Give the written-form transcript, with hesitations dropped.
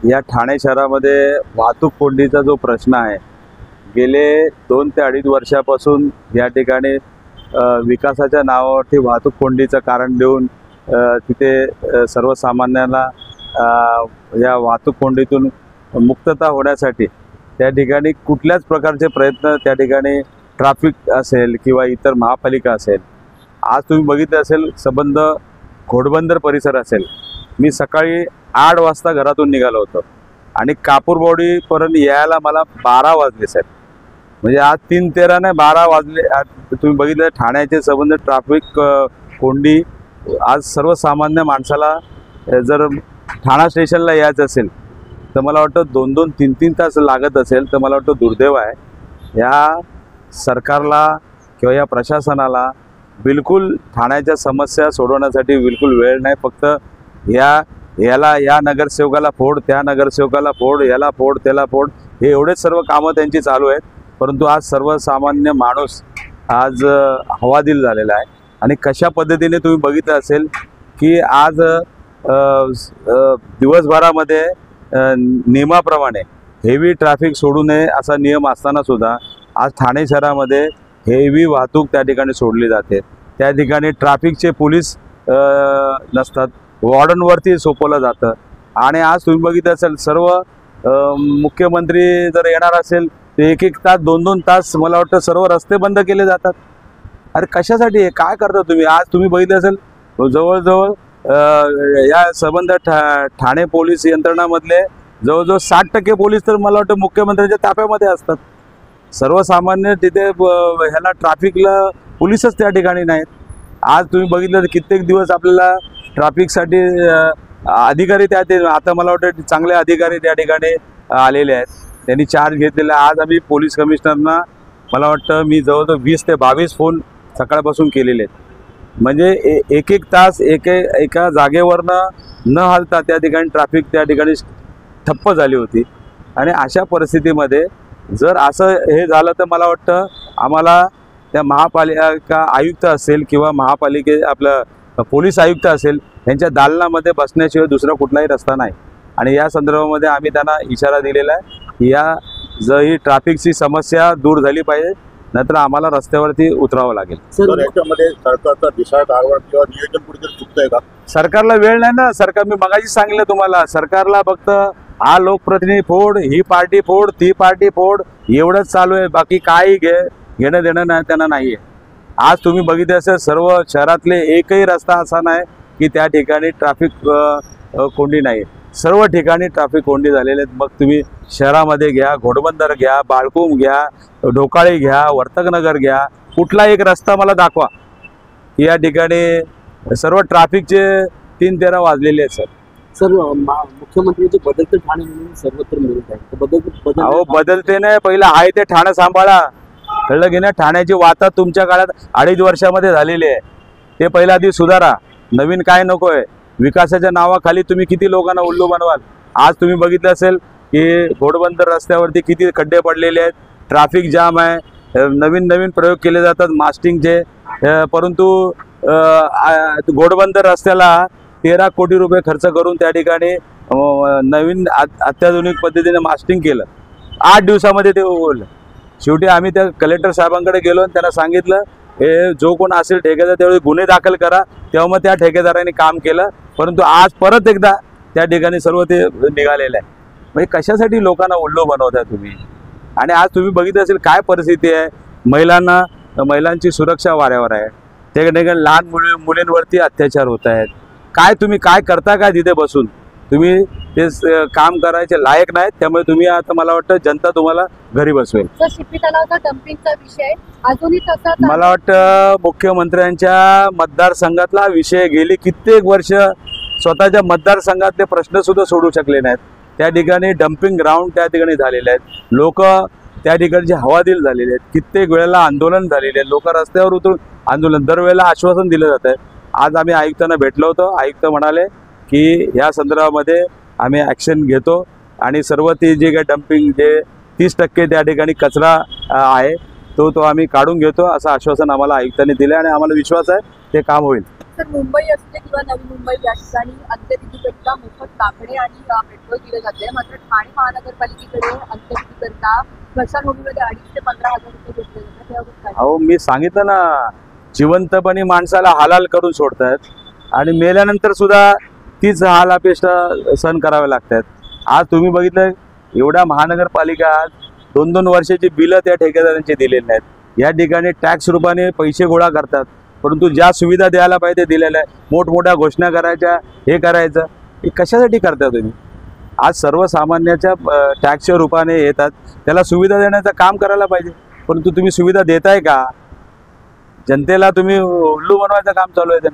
या ठाणे शहरामध्ये वाहतूक कोंडीचा जो प्रश्न आहे, गेले 2 ते 2.5 वर्षापासून या ठिकाणी विकासाच्या नावावरती वाहतूक कोंडीचं कारण देऊन तिथे सर्वसामान्यांना या वाहतूक कोंडीतून मुक्तता होण्यासाठी त्या ठिकाणी कुठल्याच प्रकारचे प्रयत्न त्या ठिकाणी ट्रॅफिक असेल किंवा इतर महापालिका असेल, आज तुम्ही बघितलं असेल संबंध घोडबंदर परिसर असेल, मी सकाळी 8 वाजता घरातून निघालो होतो आणि कापूरबावडीपर्यंत यायला मला 12 वाजले साहेब. म्हणजे आज 3:13 नाही 12 वाजले. तुम्ही बघितलं ठाण्याचे संबंध ट्रॅफिक कोंडी. आज सर्वसामान्य माणसाला जर ठाणा स्टेशनला यायचं असेल तर मला वाटतं 2-2, 3-3 तास लागत असेल, तर मला वाटतं दुर्दैव आहे. या सरकारला किंवा या प्रशासनाला बिलकुल ठाण्याच्या समस्या सोडवण्यासाठी बिलकुल वेळ नाही. फक्त या नगरसेवकाला फोड, त्या नगरसेवकाला फोड, याला फोड, त्याला फोड, हे एवढेच सर्व कामं त्यांची चालू आहेत. परंतु आज सर्वसामान्य माणूस आज हवादिल झालेला आहे. आणि कशा पद्धतीने तुम्ही बघितलं असेल की आज दिवसभरामध्ये नियमाप्रमाणे हेवी ट्रॅफिक सोडू नये असा नियम असताना सुद्धा आज ठाणे शहरामध्ये हेवी वाहतूक त्या ठिकाणी सोडली जाते. त्या ठिकाणी ट्रॅफिकचे पोलीस नसतात, वॉर्डनवरती सोपवलं जातं. आणि आज तुम्ही बघितलं असेल सर्व मुख्यमंत्री जर येणार असेल तर 1-1 तास 2-2 तास मला वाटतं सर्व रस्ते बंद केले जातात. अरे कशासाठी? काय करता तुम्ही? आज तुम्ही बघितलं असेल जवळजवळ या संबंध ठाणे पोलीस यंत्रणामधले जवळजवळ 60% पोलीस तर मला वाटतं मुख्यमंत्र्यांच्या ताफ्यामध्ये असतात. सर्वसामान्य तिथे ह्याला ट्रॅफिकला पोलीसच त्या ठिकाणी नाहीत. आज तुम्ही बघितलं तर कित्येक दिवस आपल्याला ट्रॅफिकसाठी अधिकारी आता मला वाटतं चांगले अधिकारी त्या ठिकाणी आलेले आहेत, त्यांनी चार्ज घेतलेला. आज आम्ही पोलीस कमिशनरना मला वाटतं मी जवळजवळ 20 ते 22 फोन सकाळपासून केलेले आहेत. म्हणजे 1-1 तास एका जागेवरनं न हलता त्या ठिकाणी ट्रॅफिक त्या ठिकाणी ठप्प झाली होती. आणि अशा परिस्थितीमध्ये जर असं हे झालं तर मला वाटतं आम्हाला त्या महापालिका आयुक्त असेल किंवा आपलं पोलीस आयुक्त असेल यांच्या दालनामध्ये बसण्याशिवाय दुसरा कुठलाही रस्ता नाही. आणि या संदर्भामध्ये आम्ही त्यांना इशारा दिलेला आहे की ही ट्रॅफिकची समस्या दूर झाली पाहिजे, नंतर आम्हाला रस्त्यावरती उतरावं लागेल. सर याच्यामध्ये सरकारचा दिशा दारवा किंवा नियोजन कुठेतरी चुकतंय का? सरकारला वेळ नाही ना. मी मगाशी सांगितलं तुम्हाला, सरकारला फक्त हा लोकप्रतिनिधी फोड, ही पार्टी फोड, ती पार्टी फोड, एवढंच चालू आहे. बाकी काही घेणं देणं नाही त्यांना नाही आहे. आज तुम्ही बघितलं असेल सर्व शहरातले एकही रस्ता असा नाही की त्या ठिकाणी ट्रॅफिक कोंडी नाही. सर्व ठिकाणी ट्रॅफिक कोंडी झालेले आहेत. मग तुम्ही शहरामध्ये घ्या, घोडबंदर घ्या, बाळकुम घ्या, ढोकाळी घ्या, वर्तकनगर घ्या, कुठला एक रस्ता मला दाखवा. या ठिकाणी सर्व ट्रॅफिकचे 3:13 वाजलेले आहेत. सर मुख्यमंत्र्यांचे बदलते ठाणे म्हणून सर्वत्र मिळत आहे. अहो बदलते नाही, पहिलं आहे ते ठाणे सांभाळा. कळलं की नाही? ठाण्याची वाता तुमच्या काळात 2.5 वर्षामध्ये झालेली आहे. ते पहिला आधी सुधारा. नवीन काय नको आहे. विकासाच्या नावाखाली तुम्ही किती लोकांना उल्लू बनवाल. आज तुम्ही बघितलं असेल की घोडबंदर रस्त्यावरती किती खड्डे पडलेले आहेत, ट्रॅफिक जाम आहे. नवीन प्रयोग केले जातात मास्टिंगचे, परंतु घोडबंदर रस्त्याला 13 कोटी रुपये खर्च करून त्या ठिकाणी नवीन अत्याधुनिक पद्धतीने मास्टिंग केलं. 8 दिवसामध्ये ते उघडलं. शेवटी आम्ही त्या कलेक्टर साहेबांकडे गेलो आणि त्यांना सांगितलं हे जो कोण असेल ठेकेदार त्यावेळी गुन्हे दाखल करा. तेव्हा मग त्या ठेकेदाराने काम केलं. परंतु आज परत एकदा त्या ठिकाणी सर्व ते निघालेलं आहे. म्हणजे कशासाठी लोकांना उल्लू बनवताय तुम्ही? आणि आज तुम्ही बघितलं असेल काय परिस्थिती आहे. महिलांची सुरक्षा वाऱ्यावर आहे. त्या ठिकाणी लहान मुलींवरती अत्याचार होत आहेत. तुम्ही काय करता काय तिथे बसून? तुम्ही ते काम करायचे लायक नाहीत. त्यामुळे तुम्ही आता मला वाटतं जनता तुम्हाला घरी बसवेल. डम्पिंगचा विषय अजूनही तसा मला वाटतं मुख्यमंत्र्यांच्या मतदारसंघातला विषय गेली कित्येक वर्ष स्वतःच्या मतदारसंघातले प्रश्न सुद्धा सोडू शकले नाहीत. त्या ठिकाणी डम्पिंग ग्राउंड त्या ठिकाणी झालेले आहेत. लोक त्या ठिकाणचे हवादिल झालेले आहेत. कित्येक वेळेला आंदोलन झालेले आहेत. लोक रस्त्यावर उतरून आंदोलन, दरवेळेला आश्वासन दिलं जात आहे. आज आम्ही आयुक्तांना भेटलो होतो. आयुक्त म्हणाले की या संदर्भामध्ये आम्ही ॲक्शन घेतो आणि सर्व ती जे काही डम्पिंग जे 30% त्या ठिकाणी कचरा आहे तो आम्ही काढून घेतो असं आश्वासन आम्हाला आयुक्तांनी दिलं आणि आम्हाला विश्वास आहे ते काम होईल. तर मुंबई असते किंवा नवी मुंबई या ठिकाणी अंत्यविधीकरिता मोफत कापडे आणि पेट्रोल दिले जाते. मात्र ठाणे महानगरपालिकेकडे अंत्यविधीकरिता स्मशानभूमीमध्ये 2,500 ते 15,000 रुपये घेतले जातात. यावर काय? अहो मी सांगितलं ना, जिवंतपणी माणसाला हालाल करून सोडतात आणि मेल्यानंतर सुद्धा तीच हाल अपेष्टा सहन करावे लागतात. आज तुम्ही बघितलं एवढ्या महानगरपालिका आज 2-2 वर्षाची बिलं त्या ठेकेदारांची दिलेली आहेत. या ठिकाणी टॅक्स रूपाने पैसे गोळा करतात, परंतु ज्या सुविधा द्यायला पाहिजे दिलेल्या आहे. मोठमोठ्या घोषणा करायच्या, हे करायचं, हे कशासाठी करता तुम्ही? आज सर्वसामान्याच्या टॅक्सच्या रूपाने येतात, त्याला सुविधा देण्याचं काम करायला पाहिजे, परंतु तुम्ही सुविधा देताय का? जनतेला तुम्ही उल्लू बनवायचं काम चालू आहे.